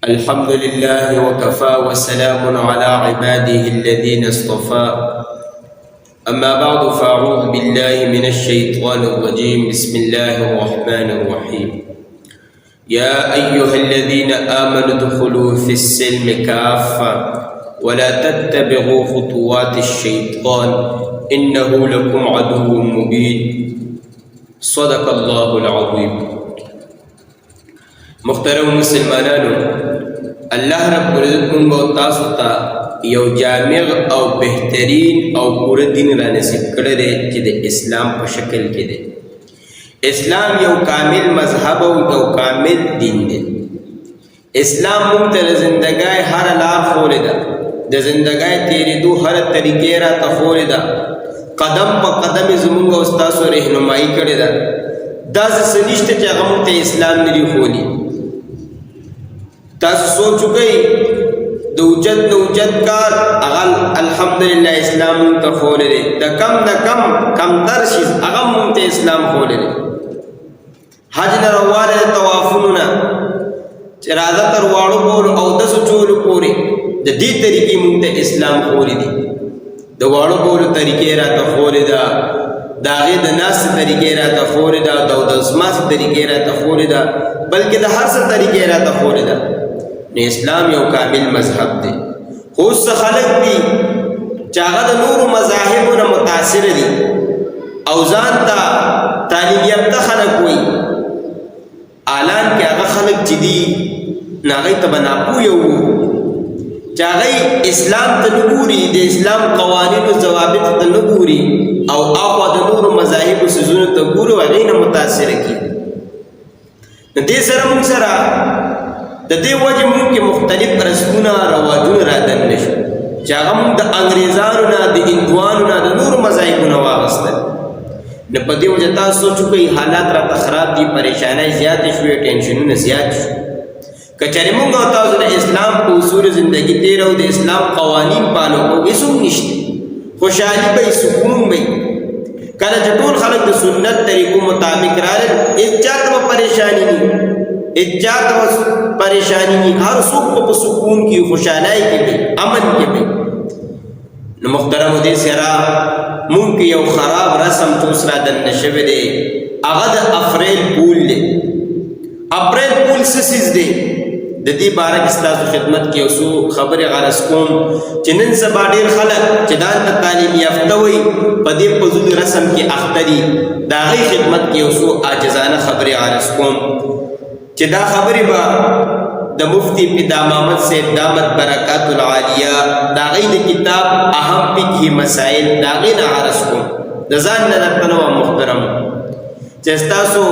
الحمد لله وكفى وسلام على عباده الذين اصطفى. أما بعد فأعوذ بالله من الشيطان الرجيم. بسم الله الرحمن الرحيم. يا أيها الذين آمنوا ادخلوا في السلم كافة ولا تتبعوا خطوات الشيطان إنه لكم عدو مبين. صدق الله العظيم. محترم مسلمانانو، الله رب العزت موږ او تاسو ته یو جامع او بهترین او پوره دین را نصیب کړی دی چې د اسلام په شکل کې دی. اسلام یو کامل مذهب او یو کامل دین دی. اسلام موږ ته د زندګۍ هر لار ښوولې ده، د زندګۍ تېرېدو هر طریقې راته ښوولې ده، قدم په قدم یې زموږ او ستاسو رهنمایي کړې ده. داسې څه نشته چې هغه موږ ته اسلام نه دي ښوولي. تاسو سوچ وکئ د اوجد کار هغه الحمدلله اسلام موږ ته ښوولی دی. د کمتر شي هغه موږ ته اسلام ښوولی دی. حج نه راوالی د طوافونو نه چې راځه تر واړو کولو او دسو چولو پورې د دې طریقې موږ ته اسلام ښوولی دی. د واړو کولو طریقې راته ښوولې ده، د هغې د ناستې طریقې راته ښوولې ده، د اودسماسې طریقې راته ښوولې ده، بلکې د هر څه طریقې راته ښوولې ده. نو اسلام یو کامل مذهب دی. خو اوس څه خلک دي چې هغه د نورو مذاهبو نه متاثره دي او ځان ته تعلیم یافته خلک وایي، حالان کې هغه خلک چې دي نو هغوی ته به ناپویه وو چې هغوی اسلام ته نه ګوري، د اسلام قوانینو ضوابطو ته نه ګوري او اخوا د نورو مذاهبو څیزونو ته ګوري او هغوی نه متاثره کېږي. نو دې سره موږ سره د دې وجې موږ کې مختلف رسمونه رواجونه را دننه شو چې هغه موږ د انګریزانو نه، د هندوانو نه، د نورو مذاهبو نه واخیستل. نو په دې وجه تاسو سوچ وکئ حالات راته خراب دي، پریشانۍ زیاتې شوې، ټینشنونه زیات شو. که چېرې موږ او تاسو د اسلام په اصول زندګي تېروو، د اسلام قوانین پالو کوو، هېڅ هم نشته. خوشحالي به وي، سکون به وي. کله چې ټول خلک د سنت طریقو مطابق رالل، هېڅ چا ته به پریشاني نه وي، هېڅ چا ته به پریشاني نه وي. هر څوک به په سکون کې، خوشحالۍ کې وي، امن کې وي. نو محترمو دې سره موږ کې یو خراب رسم چې اوس را دننه شوی دی، هغه د اپریل پول دی. اپریل پول څه څیز دی؟ د دې باره کې ستاسو خدمت کې یو څو خبرې غرض کوم چې نن سبا ډېر خلک چې ځان ته تعلیم یافته وایي په دې فضول رسم کې اخته دي. د هغې خدمت کې یو څو عاجزانه خبرې غرض کوم چې دا خبرې به د مفتی فدا محمد صاحب دامت برکات العالیه د هغې د کتاب اهم فقهي مسائل د هغې نه عرض کوم. د ځان نه درته نه وم محترم چې ستاسو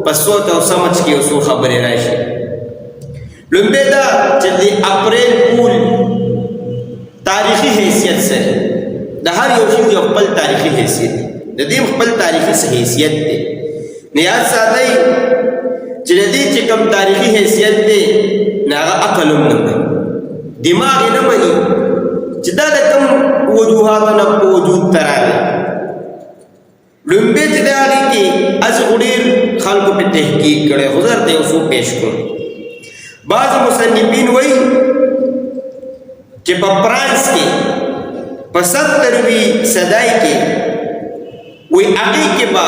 په سوچ او سمجھ کې یو څو خبرې راشي. لومبی دا چې د اپریل پول تاریخي حیثیت سره د هر یو شي یو خپل تاریخي حیثیت دی، د دې خپل تاریخي حیثیت دی. نو یاد ساتئ چې د دې چې کوم تاریخي حیثیت دی نو هغه عقل هم نه مني، دماغ یې نه مني چې دا د کوم وجوهاتو نه په وجود ته راغلی. لومبی چې د هغې کې هسې خو ډېر خلکو پې تحقیق کړی، خو زه درته یو څو پیش کړم. بعض مصنفین وایي چې په فرانس کې په 70وي صدۍ کې وایي هغې کې به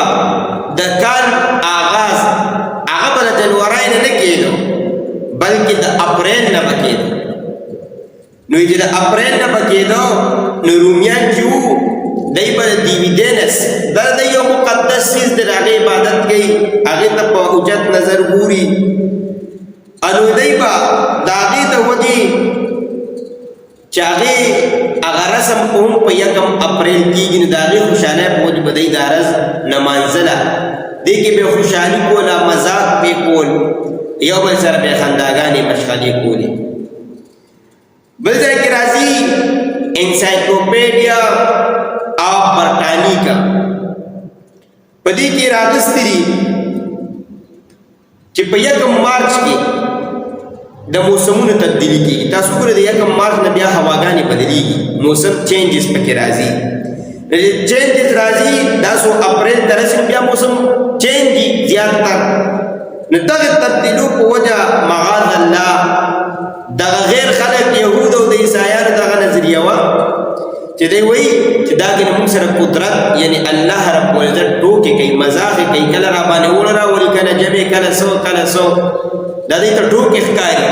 د کال آغاز هغه به د جنورۍ نه نه کېدو بلکې د اپریل نه به کېدو. نو چې د اپریل نه به کېدو نو رومیان چې وو دی به د دیویدینس دا د یو مقدس څیز د هغې عبادت کوي، هغې ته په اوچت نظر ګوري. انو دی با دا هغې د وجې چې هغې هغه رسم هم په 1 اپریل کېږي، نو د هغې خوشحالۍ په وجې به دی دا ورځ نمانځله. دې کې به خوشحالي کوله، مذاق پې کول، یو بل سره به یې خنداګانې مشغلې کولې. بل ځای کې راځي انسایکلوپیډیا آف برټانیکا، په دې کې راغستې دي چې په 1 مارچ کې د موسمونو تبدیلی کېږي. تاسو ګورئ د 1 مارچ نه بیا هواګانې بدلېږي، موسم چینجز پکې راځي. چینجز راځي دا څو اپریل ته رسي بیا موسم چینج دي زیاتره. نو دغه تبدیلو په وجه معاذ الله دغه غیر خلک یهود او د عیسایانو دغه نظریه وه چې دوی وایي چې دا کې موږ سره قدرت یعنی الله رب العزت ټوکې کوي مزاح کوي کله را باندې اوړه راولي کله جمع کله څو دا دوی ته ټوکې ښکاري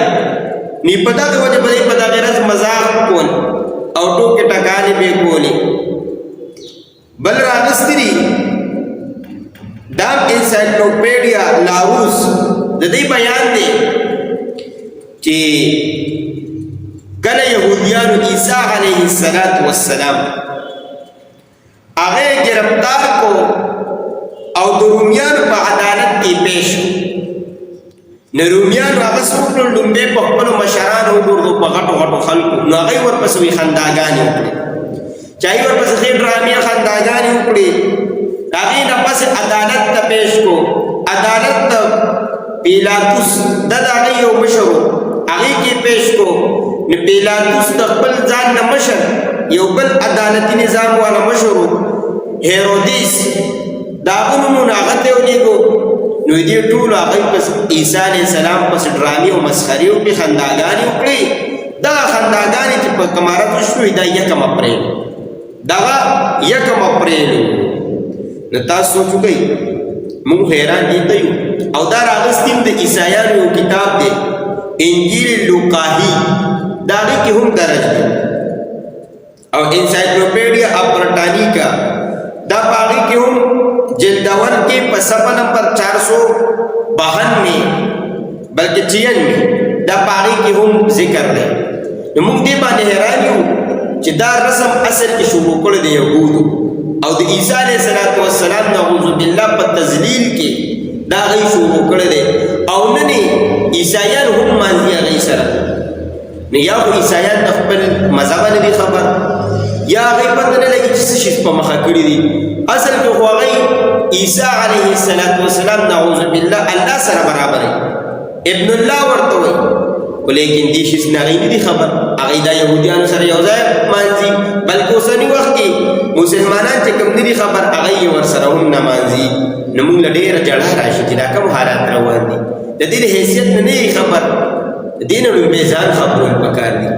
نو په دغه وجه به دوی په دغه رز مزاح کول او ټوکې ټکالې به یې کولې بل راغستې دي دا انسایکلوپیډیا لاروس د دې بیان دی چې کله یهودیانو عیسی علیه السلام هغه گرفتار کو او د رومیانو په عدالت کې پیش نو رومیانو هغه څوک لومبې په خپلو مشرانو وګرځو په غټو خلکو نو هغه ورپسې وي خنداګانې وکړي چای ورپسې ښې ډرامې خنداګانې وکړي هغې نه پس عدالت ته پیش کو عدالت ته پیلاطوس د هغې یو مشر و هغې کې پیش کو نو پیلاطوس د خپل ځان نه مشر یو بل عدالتي نظام والا مشر و هیرودیس د هغه نومونه هغه ته ولېږو نو دې ټولو هغوی پس عیسی علیه السلام پسې ډرامې او مسخرې وکړې خنداګانې وکړې دغه خنداګانې چې په کمارت وشوې دا 1 اپریل دغه 1 اپریل نو تاسو سوچ وکئ موږ حیران دي ته یو او دا راغستې د عیسایانو یو کتاب دی انجیل لوقاهي د هغې کې هم درج دی او انسایکلوپیډیا برټانیکا دا په هغې کې هم جلدور کې په صفحه نمبر 492 بلکې 96 دا په هغې کې هم ذکر دی نو موږ دې باندې حیران یو چې دا رسم اصل کې شروع کړی د یهودو او د عیسی علیه السلام نعوذ بالله په تذلیل کې دا هغوی شروع کړی دی او نن عیسایان هم مانځي هغوی سره نو یا خو عیسایان د خپل مذهب نه دي خبر یا هغوی پته نه لګي چې څه شي په مخه کړي دي اصل کې خو هغوی عیسی علیه السلام نعوذ بالله الله سره برابر ابن الله ورته وایي ولیکن دې شي نه هغوی نه دي خبر هغوی دا یهودیانو سره یو ځای مانځي بلکې اوسني وخت کې مسلمانان چې کوم نه دي خبر هغوی یې ورسره هم نه مانځي نو موږ له ډېره جړه راشي چې دا کوم حالات روان دي د دې حیثیت نه دی خبر دې نه لومبې ځان خبرول پکار دي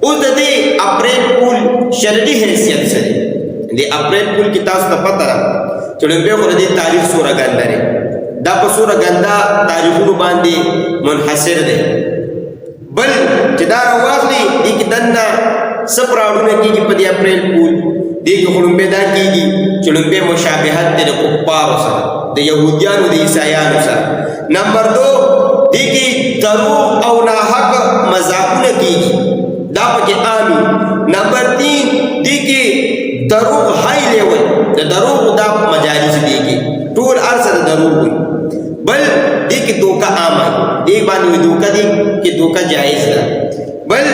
اوس د دې اپریل پول شرعي حیثیت سره د اپریل پول کې تاسو ته پته ده چې لومبې خو د دې تاریخ سوره ګند لري دا په سوره ګنده تاریخونو باندې منحصر دی بل چې دا راواخلي دې کې دننه څه پراړونه کېږي په دې اپریل پول دې کې خو لومبې دا کېږي چې لومبې مشابهت دی د کفارو سره د یهودیانو د عیسایانو سره نمبر 2 دې کې دروغ او ناحق مذاقونه کېږي دا پکې عامي نمبر 3 دې کې دروغ هاي لیول د دروغ دا مجالس دي کې ټول ارسه د دروغ وي بل دې کې دوکا عام دی دې باندې دوکا دي کې دوکا جایز ده بل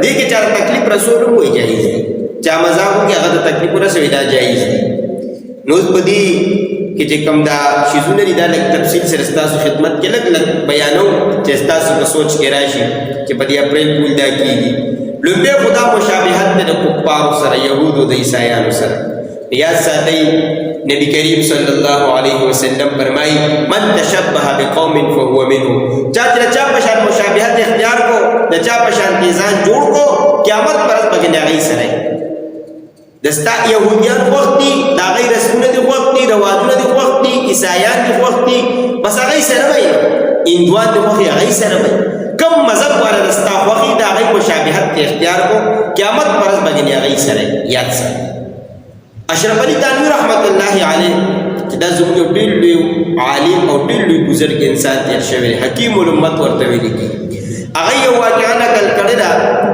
دې کې چا تکلیف رسول کوئی جایز دی چا مذاق کې هغه تکلیف رسول دا جایز دی نو په دې کې چې کوم دا شیزونه دي دا لږ تفصیل سره ستاسو خدمت کې لږ بیانو چې ستاسو په سوچ کې راشي چې په دې اپریل پول دا کېږي لومبې خدا مشابهت دی د کفارو سره یهودو د عیسایانو سره یاد ساتئ نبی کریم صلی الله علیه وسلم فرمایي من تشبه بقوم فهو منهم چا چې چا په شان مشابهت اختیار کو د چا په شان ځان جوړ کو قیامت پر ورځ به هغوی سره دستا یهودیان وخت دي د هغوی رسمونه دي وخت دي رواجونه دي وخت دي عیسایان دي وخت دي بس هغوی سره وایي هندوان دي خوښي هغوی سره وایي کم مذهب والا دستا خوښي د هغوی مشابهت اختیار کو قیامت پر ورځ به هغوی سره یاد سره اشرف علي تانوي رحمت الله علیه چې دا زموږ یو ډېر لوی عالم او ډېر لوی بزرګ انسان تېر شوی حکیم الامت ورته ویلي کېږي هغه یو واقعه نقل کړې ده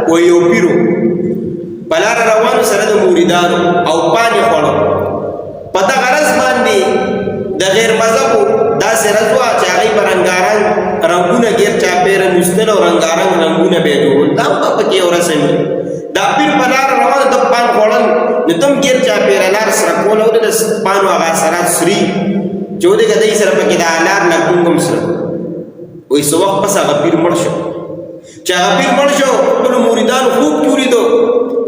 و یو پیرو په لاره روانو سره د مریدانو او پانې خوړو په دغه رز باندې د غیر مذهبو داسې رز وه چې هغوی به رنګارنګ رنګونه ګیر چاپېره نوستل او رنګارنګ رنګونه به یې جوړول دا هم به پکې یو رسم وي دا پیر په لاره روانو د پان خوړل نو تم ګیر چاپېره لار سره کول او د پانو هغه اثرات سري چې ودې دی سره پکې د لار لګونګ هم سره وایي څه وخت پس هغه پیر مړ شو چې هغه پیر مړ شو خپلو مریدانو خوب کې ولیدو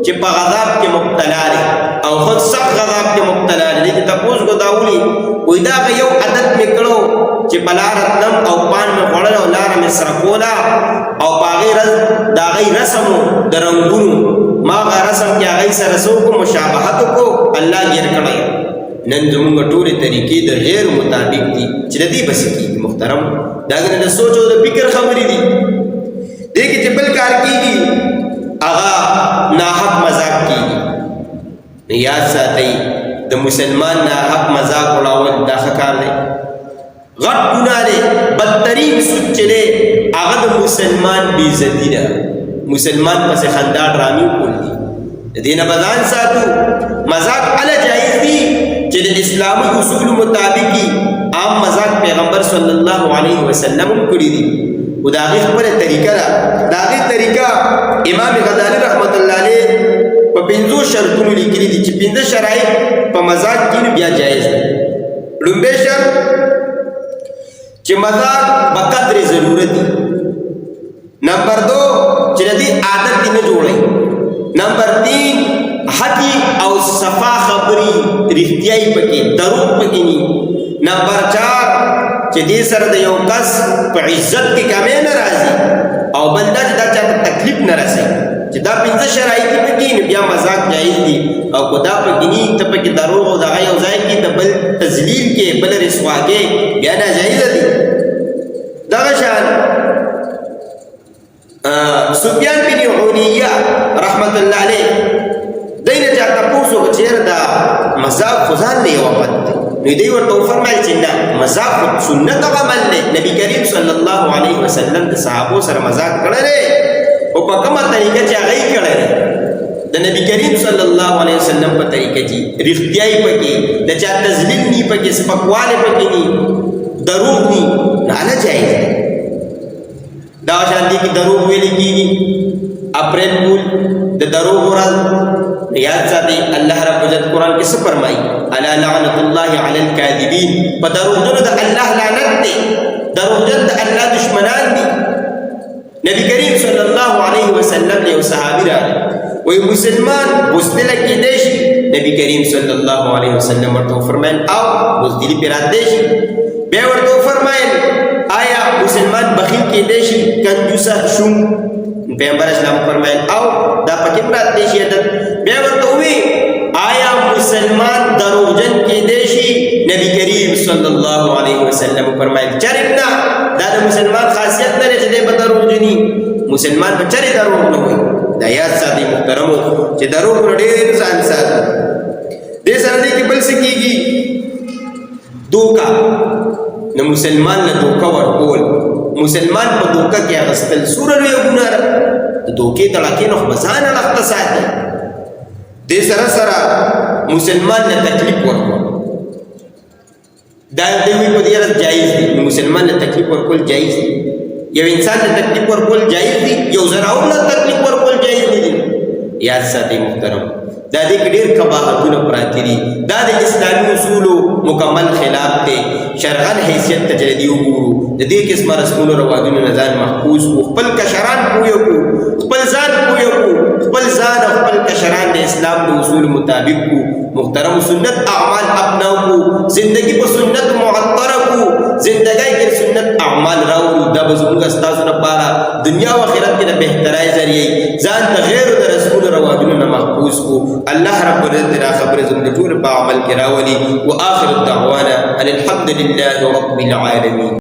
چې په غذاب کې مبتلا دی او خود سخت غذاب کې مبتلا دی دې تپوس کو دا ولي وایي دا یو عادت مې کړو چې په لاره تلم او پان مې خوړل او لاره مې سره کولا او دا غي رسم د رنگونو ما غا رسم کې هغه سره سو کو مشابهت کو الله غیر کړی نن زموږ ټولې طریقې د غیر مطابق دي چې د دې بس کې محترم دا غنه د سوچ او د فکر خبرې دي دې کې چې بل کار کیږي هغه ناحق مذاق کیږي یاد ساتئ د مسلمان ناحق مذاق اڑاول دا کار دی غټ ګناه دی بدترین سود چې دی هغه د مسلمان بې عزتي ده مسلمان پسې خندا ډرامې کول دي د دې نه به ځان ساتو مذاق هله جایز دي چې د اسلامي اصولو مطابق عام مذاق پیغمبر صلی الله علیه وسلم کړي دي او د هغې خپله طریقه ده د هغې طریقه امام غزالي رحمت الله علیه په 5 شرطونو لیکلي دي چې 5 شرایط په مذاق کې بیا جایز دي لومبی شرط چې مذاق بقدر ضرورت دي نمبر 2 چې د دې عادت دې نه جوړي نمبر 3 حقی او صفا خبری رښتیايي پکې دروغ پکې نه نمبر 4 چې دې سره د یو کس په عزت کې کمی نه راځي او بل دا چې دا چاته تکلیف نه رسي چې دا 5 شرایط پکې نه بیا مذاق جایز دي او خدا پکې نه ته پکې دروغ او دغه یو ځای کې د بل تذلیل کې بل رسوا کې بیا ناجایز دي دغه شان سفیان بن عینیہ رحمت الله علیه دینه چاته پوښتنه وکړه دا مذاق خدان نه یو پد نو دی ورته فرمایي چې نه مذاق سنت عمل دی نبی کریم صلی الله علیه وسلم د صحابو سره مذاق کړی او په کومه طریقه چې هغه کړی د نبی کریم صلی الله علیه وسلم په طریقه چې رښتیايي پکې د چا تذلیل نه پکې سپکواله پکې نه دروغ نه نه جایز دا شان دي کې دروغ ویل کېږي اپریل فول د دروغ ورځ یاد ساتئ الله رب عزت قرآن کې څه فرمایي الا لعنت الله علی الکاذبین په دروغجنو د الله لعنت دی دروغجن د الله دشمنان دي نبی کریم صلی الله علیه وسلم یو صحابي راغی وی مسلمان بزدل کېدی شي نبی کریم صلی الله علیه وسلم ورته فرمایل او بزدلی پرې راتلی شي بیا ورته فرمایل آیا مسلمان بخیل کېدی شي کنجوسه شوم پیغمبر اسلام فرمایل او دا پکې راتلی شي بیا ورته وی آیا مسلمان دروغجن کېدی شي نبی کریم صلی الله علیه وسلم فرمایل چرېنا دا د مسلمان خاصیت نه لري چې دی به دروغجني مسلمان به چرې دروغ نه وایي دا یاد ساتئ محترمو چې دروغ نه ډېر ځان ساتي دې سره دې کې بل څه کېږي دوکه نو مسلمان له دوکه ورکول مسلمان په دوکه کې اخیستل څومره لویه ګناه ده د دوکې تړاکې نه خو به ځان اړخته ساتي دې سره سره مسلمان له تکلیف ورکول دا دې وی په دې اړه جایز دي مسلمان له تکلیف ورکول جایز دي یو انسان له تکلیف ورکول جایز دي یو زراعت له تکلیف ورکول جایز دي یاد ساتئ محترم دا دې کې ډېر قباحتونه پراته دي دا د اسلامي اصولو مکمل خلاف دی شرعاً حیثیت ته چې دی وګورو د دې قسمه رسمونو رواجونو نه ځان محفوظ کړو خپل کشران پوه کړو خپل ځان پوه کړو خپل ځان او خپل کشران د اسلام د اصولو مطابق کړو محترم سنت اعمال اپناو کړو زندگی په سنت معطره کړو زندګۍ کې سنت اعمال راوړو دا به زموږ ستاسو لپاره دنیا او آخرت کې د بهترۍ ذریعه ځان د غیرو د رسمونو رواجونو نه محفوظ کړو الله رب العزت را خبر زموږ ټول په عمل کې راولي واخر الدعوانا ان الحمد لله رب العالمين